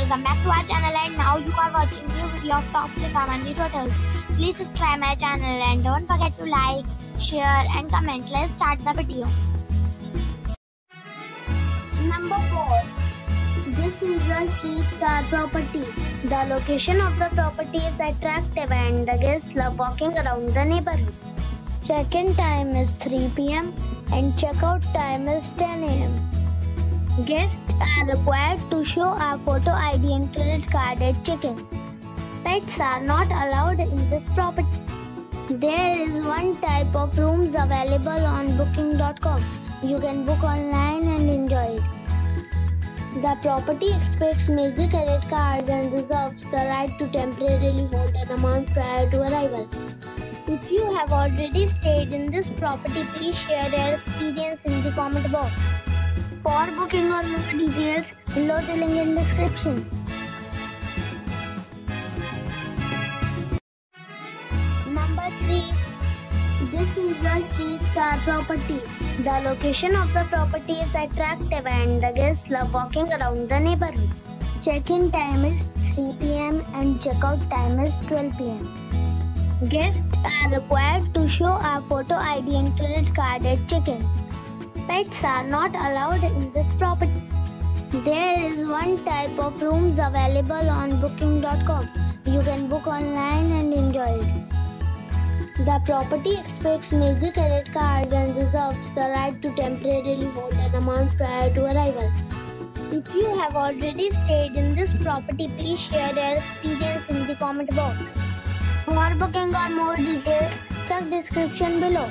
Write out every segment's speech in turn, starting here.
welcome back to our channel, and now you are watching new video of top 3 comedy hotels. Please subscribe my channel and don't forget to like, share and comment. Let's start the video. Number 4. This is a 3-star property. The location of the property is attractive and the guests love walking around the neighborhood. Check-in time is 3 p.m. and check-out time is 10 a.m. Guests are required to show a photo ID and credit card at check-in. Pets are not allowed in this property. There is one type of rooms available on booking.com. You can book online and enjoy it. The property expects major credit cards and reserves the right to temporarily hold an amount prior to arrival. If you have already stayed in this property, please share your experience in the comment box. For booking or more details, below the link in description. Number 3. This is a 3-star property. The location of the property is attractive and the guests love walking around the neighborhood. Check-in time is 3 p.m. and check-out time is 12 p.m. Guests are required to show a photo ID and credit card at check-in. Pets are not allowed in this property. There is one type of rooms available on booking.com. You can book online and enjoy it. The property expects major credit cards and reserves the right to temporarily hold an amount prior to arrival. If you have already stayed in this property, please share your experience in the comment box. For booking or more details, check description below.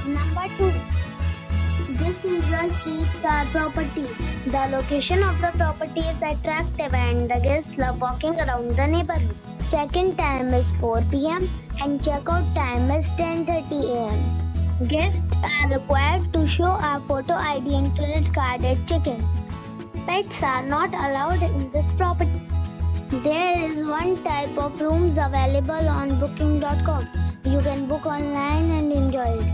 Number 2. This is a 3-star property. The location of the property is attractive and the guests love walking around the neighborhood. Check-in time is 4 p.m. and check-out time is 10:30 a.m. Guests are required to show a photo ID and credit card at check-in. Pets are not allowed in this property. There is one type of rooms available on booking.com. You can book online and enjoy it.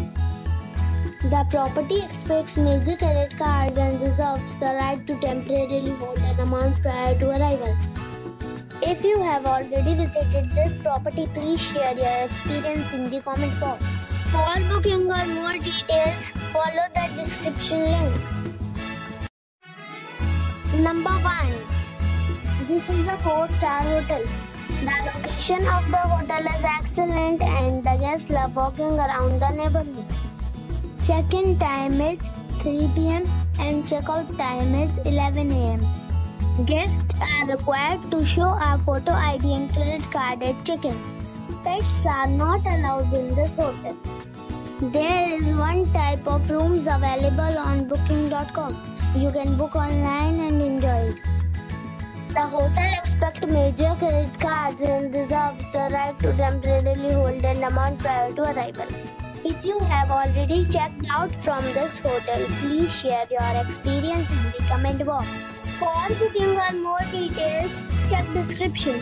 The property expects major credit cards and reserves the right to temporarily hold an amount prior to arrival. If you have already visited this property, please share your experience in the comment box. For booking or more details, follow the description link. Number 1. This is a 4-star hotel. The location of the hotel is excellent and the guests love walking around the neighborhood. Check-in time is 3 p.m. and check-out time is 11 a.m. Guests are required to show a photo ID and credit card at check-in. Pets are not allowed in this hotel. There is one type of rooms available on booking.com. You can book online and enjoy it. The hotel expects major credit cards and reserves the right to temporarily hold an amount prior to arrival. If you have already checked out from this hotel, please share your experience in the comment box. For booking or more details, check description.